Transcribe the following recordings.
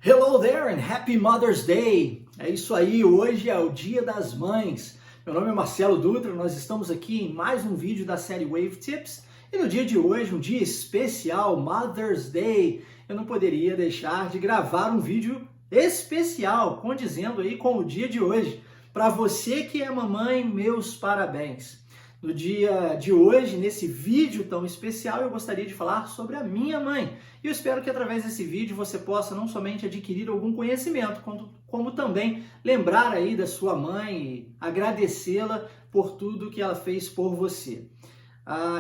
Hello there and Happy Mother's Day! É isso aí, hoje é o Dia das Mães. Meu nome é Marcelo Dutra, nós estamos aqui em mais um vídeo da série Wave Tips e no dia de hoje, um dia especial, Mother's Day, eu não poderia deixar de gravar um vídeo especial, condizendo aí com o dia de hoje. Para você que é mamãe, meus parabéns! No dia de hoje, nesse vídeo tão especial, eu gostaria de falar sobre a minha mãe. E eu espero que através desse vídeo você possa não somente adquirir algum conhecimento, como também lembrar aí da sua mãe e agradecê-la por tudo que ela fez por você.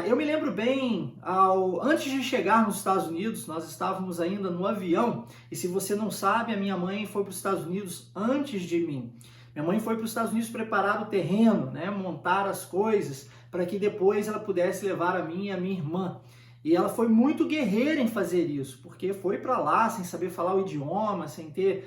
Eu me lembro bem, antes de chegar nos Estados Unidos, nós estávamos ainda no avião, e se você não sabe, a minha mãe foi para os Estados Unidos antes de mim. Minha mãe foi para os Estados Unidos preparar o terreno, né, montar as coisas, para que depois ela pudesse levar a mim e a minha irmã. E ela foi muito guerreira em fazer isso, porque foi para lá sem saber falar o idioma, sem ter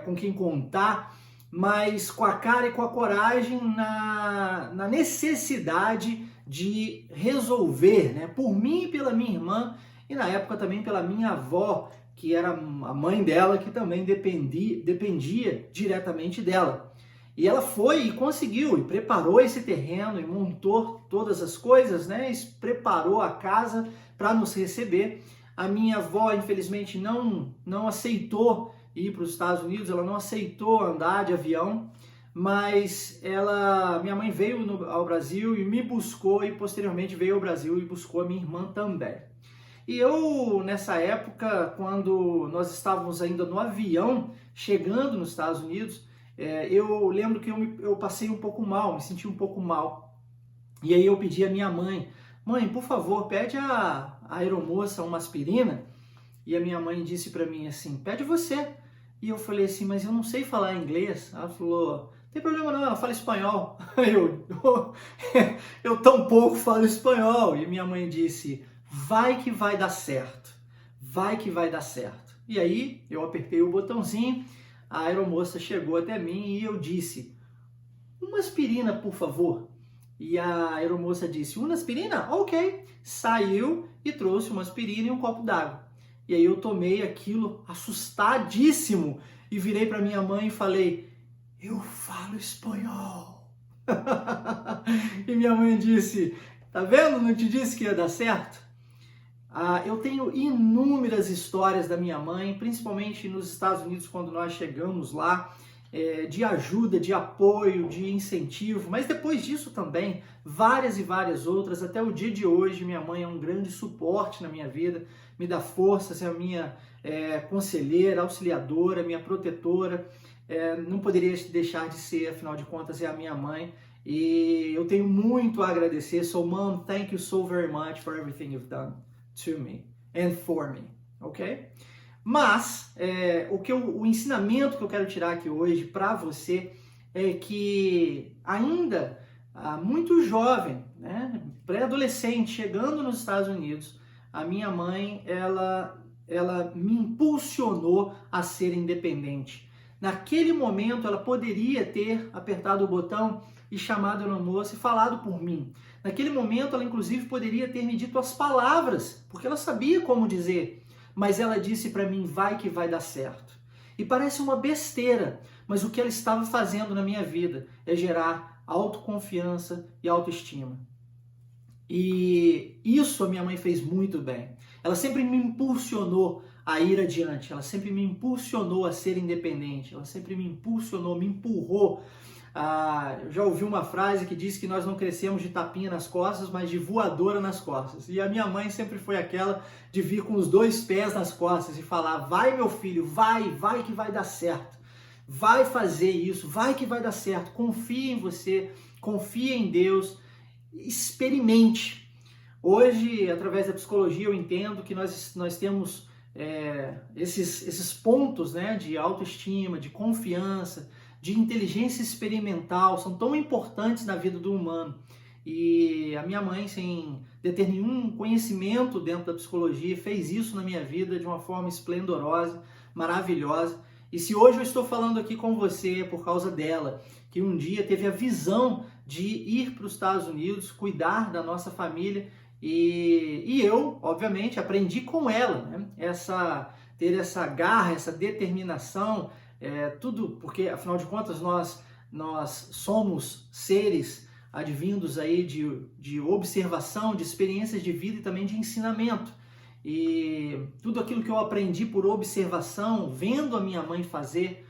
com quem contar, mas com a cara e com a coragem na necessidade de resolver, né, por mim e pela minha irmã, e na época também pela minha avó, que era a mãe dela, que também dependia diretamente dela. E ela foi e conseguiu, e preparou esse terreno, e montou todas as coisas, né? E preparou a casa para nos receber. A minha avó, infelizmente, não aceitou ir para os Estados Unidos, ela não aceitou andar de avião, mas minha mãe veio ao Brasil e me buscou, e posteriormente veio ao Brasil e buscou a minha irmã também. E eu, nessa época, quando nós estávamos ainda no avião, chegando nos Estados Unidos, eu lembro que eu passei um pouco mal, me senti um pouco mal. E aí eu pedi à minha mãe, por favor, pede a aeromoça uma aspirina. E a minha mãe disse para mim assim, pede você. E eu falei assim, mas eu não sei falar inglês. Ela falou, não tem problema não, ela fala espanhol. Eu tão pouco falo espanhol. E minha mãe disse, vai que vai dar certo, vai que vai dar certo. E aí eu apertei o botãozinho, a aeromoça chegou até mim e eu disse, uma aspirina, por favor. E a aeromoça disse, uma aspirina? Ok. Saiu e trouxe uma aspirina e um copo d'água. E aí eu tomei aquilo assustadíssimo e virei para minha mãe e falei, eu falo espanhol. E minha mãe disse, tá vendo? Não te disse que ia dar certo? Eu tenho inúmeras histórias da minha mãe, principalmente nos Estados Unidos, quando nós chegamos lá, de ajuda, de apoio, de incentivo, mas depois disso também, várias e várias outras. Até o dia de hoje, minha mãe é um grande suporte na minha vida, me dá forças, é a minha conselheira, auxiliadora, minha protetora, não poderia deixar de ser, afinal de contas, é a minha mãe. E eu tenho muito a agradecer. So, Mom, thank you so very much for everything you've done to me and for me, ok? Mas o ensinamento que eu quero tirar aqui hoje para você é que ainda muito jovem, né, pré-adolescente, chegando nos Estados Unidos, a minha mãe ela me impulsionou a ser independente. Naquele momento ela poderia ter apertado o botão e chamado a aeromoça e falado por mim. Naquele momento ela inclusive poderia ter me dito as palavras, porque ela sabia como dizer, mas ela disse para mim, vai que vai dar certo. E parece uma besteira, mas o que ela estava fazendo na minha vida é gerar autoconfiança e autoestima. E isso a minha mãe fez muito bem. Ela sempre me impulsionou a ir adiante, ela sempre me impulsionou a ser independente, ela sempre me impulsionou, me empurrou. Eu já ouvi uma frase que diz que nós não crescemos de tapinha nas costas, mas de voadora nas costas. E a minha mãe sempre foi aquela de vir com os dois pés nas costas e falar, vai meu filho, vai que vai dar certo. Vai fazer isso, vai que vai dar certo. Confia em você, confia em Deus, experimente. Hoje, através da psicologia, eu entendo que nós temos esses pontos, né, de autoestima, de confiança, de inteligência experimental, são tão importantes na vida do humano. E a minha mãe, sem ter nenhum conhecimento dentro da psicologia, fez isso na minha vida de uma forma esplendorosa, maravilhosa. E se hoje eu estou falando aqui com você por causa dela, que um dia teve a visão de ir para os Estados Unidos, cuidar da nossa família, e eu, obviamente, aprendi com ela, né, ter essa garra, essa determinação, tudo porque, afinal de contas, nós somos seres advindos aí de observação, de experiências de vida e também de ensinamento. E tudo aquilo que eu aprendi por observação, vendo a minha mãe fazer,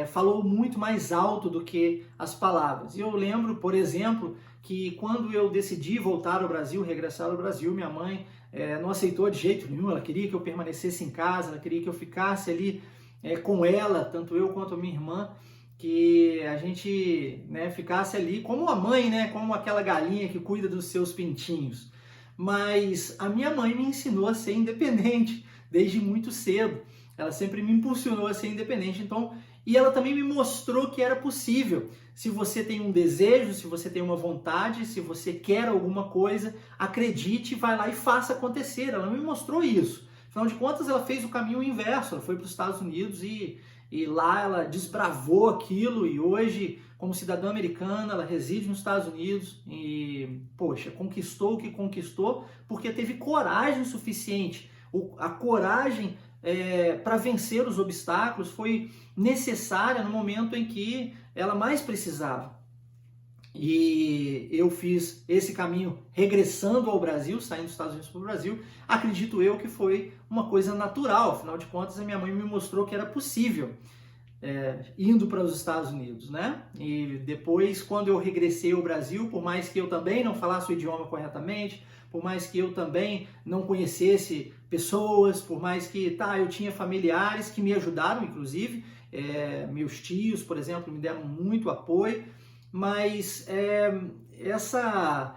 falou muito mais alto do que as palavras. E eu lembro, por exemplo, que quando eu decidi voltar ao Brasil, regressar ao Brasil, minha mãe não aceitou de jeito nenhum. Ela queria que eu permanecesse em casa, ela queria que eu ficasse ali com ela, tanto eu quanto a minha irmã, que a gente, né, ficasse ali como a mãe, né, como aquela galinha que cuida dos seus pintinhos. Mas a minha mãe me ensinou a ser independente desde muito cedo. Ela sempre me impulsionou a ser independente. Então, e ela também me mostrou que era possível. Se você tem um desejo, se você tem uma vontade, se você quer alguma coisa, acredite, vai lá e faça acontecer. Ela me mostrou isso. Afinal de contas, ela fez o caminho inverso. Ela foi para os Estados Unidos e lá ela desbravou aquilo. E hoje, como cidadã americana, ela reside nos Estados Unidos e, poxa, conquistou o que conquistou porque teve coragem suficiente. A coragem para vencer os obstáculos foi necessária no momento em que ela mais precisava. E eu fiz esse caminho regressando ao Brasil, saindo dos Estados Unidos para o Brasil. Acredito eu que foi uma coisa natural. Afinal de contas, a minha mãe me mostrou que era possível indo para os Estados Unidos, né? E depois, quando eu regressei ao Brasil, por mais que eu também não falasse o idioma corretamente, por mais que eu também não conhecesse pessoas, por mais que eu tinha familiares que me ajudaram, inclusive, meus tios, por exemplo, me deram muito apoio, mas essa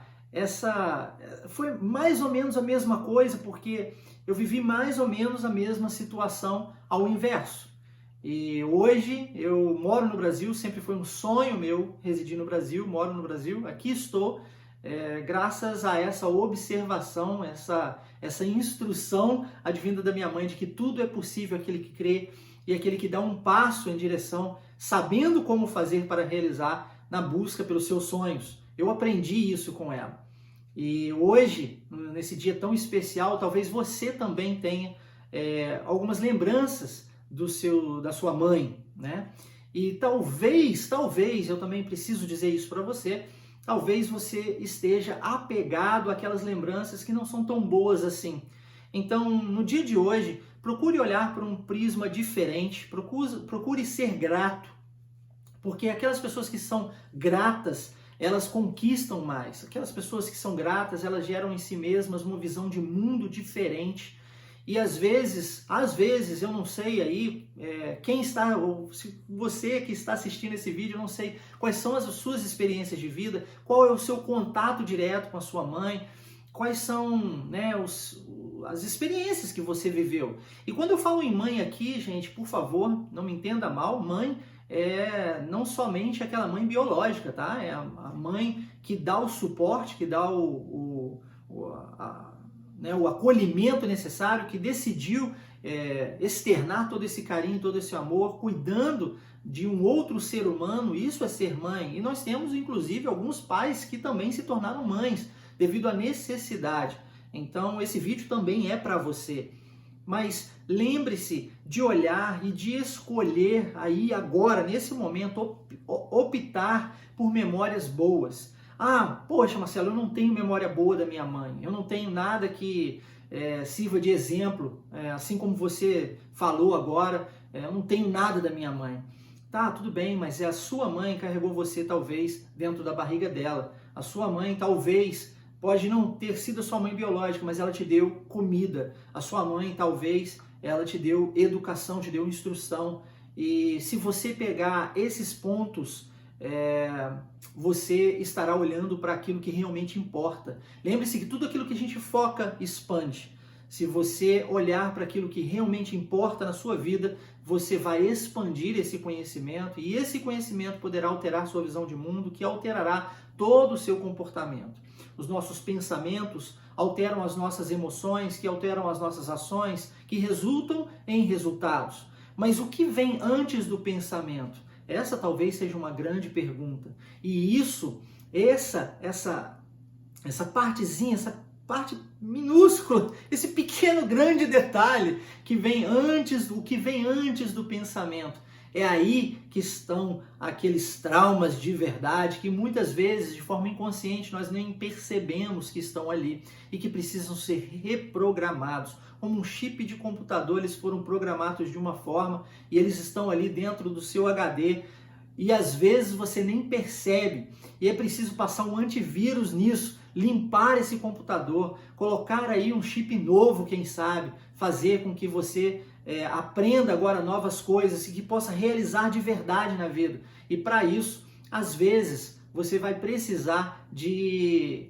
foi mais ou menos a mesma coisa, porque eu vivi mais ou menos a mesma situação ao inverso. E hoje eu moro no Brasil, sempre foi um sonho meu residir no Brasil, moro no Brasil, aqui estou, graças a essa observação, essa instrução advinda da minha mãe de que tudo é possível aquele que crê e aquele que dá um passo em direção, sabendo como fazer para realizar na busca pelos seus sonhos. Eu aprendi isso com ela. E hoje, nesse dia tão especial, talvez você também tenha algumas lembranças da sua mãe, né? E talvez, eu também preciso dizer isso para você, talvez você esteja apegado àquelas lembranças que não são tão boas assim. Então, no dia de hoje, procure olhar por um prisma diferente, procure ser grato, porque aquelas pessoas que são gratas, elas conquistam mais. Aquelas pessoas que são gratas, elas geram em si mesmas uma visão de mundo diferente. E às vezes, eu não sei aí, quem está, ou se você que está assistindo esse vídeo, eu não sei quais são as suas experiências de vida, qual é o seu contato direto com a sua mãe, quais são, né, as experiências que você viveu. E quando eu falo em mãe aqui, gente, por favor, não me entenda mal, mãe não somente aquela mãe biológica, tá? É a mãe que dá o suporte, que dá o acolhimento necessário, que decidiu externar todo esse carinho, todo esse amor, cuidando de um outro ser humano. Isso é ser mãe. E nós temos, inclusive, alguns pais que também se tornaram mães devido à necessidade. Então, esse vídeo também é para você. Mas lembre-se de olhar e de escolher aí agora, nesse momento, optar por memórias boas. Poxa, Marcelo, eu não tenho memória boa da minha mãe, eu não tenho nada que sirva de exemplo, assim como você falou agora, eu não tenho nada da minha mãe. Tá, tudo bem, mas a sua mãe carregou você talvez dentro da barriga dela. A sua mãe talvez pode não ter sido a sua mãe biológica, mas ela te deu comida. A sua mãe talvez ela te deu educação, te deu instrução. E se você pegar esses pontos, você estará olhando para aquilo que realmente importa. Lembre-se que tudo aquilo que a gente foca expande. Se você olhar para aquilo que realmente importa na sua vida, você vai expandir esse conhecimento e esse conhecimento poderá alterar sua visão de mundo, que alterará todo o seu comportamento. Os nossos pensamentos alteram as nossas emoções, que alteram as nossas ações, que resultam em resultados. Mas o que vem antes do pensamento? Essa talvez seja uma grande pergunta. E essa partezinha, essa parte minúscula, esse pequeno grande detalhe que vem antes, o que vem antes do pensamento. É aí que estão aqueles traumas de verdade que muitas vezes, de forma inconsciente, nós nem percebemos que estão ali e que precisam ser reprogramados. Como um chip de computador, eles foram programados de uma forma e eles estão ali dentro do seu HD e às vezes você nem percebe. E é preciso passar um antivírus nisso, limpar esse computador, colocar aí um chip novo, quem sabe, fazer com que você aprenda agora novas coisas e que possa realizar de verdade na vida. E para isso, às vezes, você vai precisar de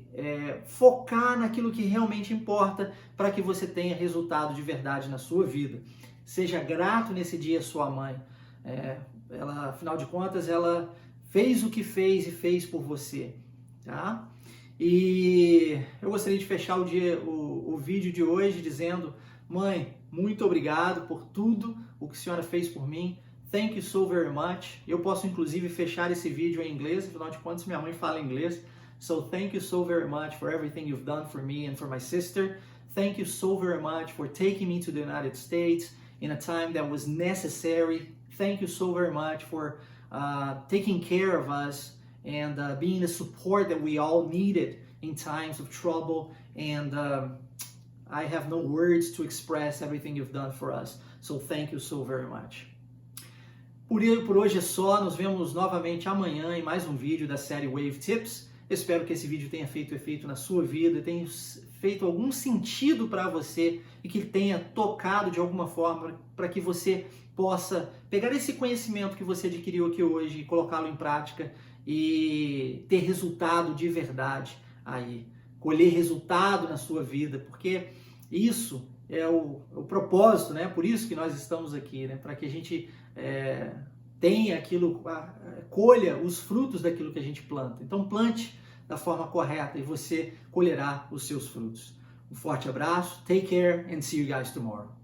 focar naquilo que realmente importa para que você tenha resultado de verdade na sua vida. Seja grato nesse dia à sua mãe. Ela, afinal de contas, ela fez o que fez e fez por você. Tá? E eu gostaria de fechar o vídeo de hoje dizendo: mãe, muito obrigado por tudo o que a senhora fez por mim. Thank you so very much. Eu posso inclusive fechar esse vídeo em inglês, afinal de contas minha mãe fala inglês. So thank you so very much for everything you've done for me and for my sister. Thank you so very much for taking me to the United States in a time that was necessary. Thank you so very much for taking care of us and being the support that we all needed in times of trouble. And I have no words to express everything you've done for us. So thank you so very much. Por hoje é só. Nos vemos novamente amanhã em mais um vídeo da série Wave Tips. Espero que esse vídeo tenha feito efeito na sua vida, tenha feito algum sentido para você e que tenha tocado de alguma forma para que você possa pegar esse conhecimento que você adquiriu aqui hoje e colocá-lo em prática e ter resultado de verdade aí, colher resultado na sua vida, porque isso é o propósito, né? Por isso que nós estamos aqui, né? Para que a gente tenha aquilo, colha os frutos daquilo que a gente planta. Então plante da forma correta e você colherá os seus frutos. Um forte abraço, take care and see you guys tomorrow.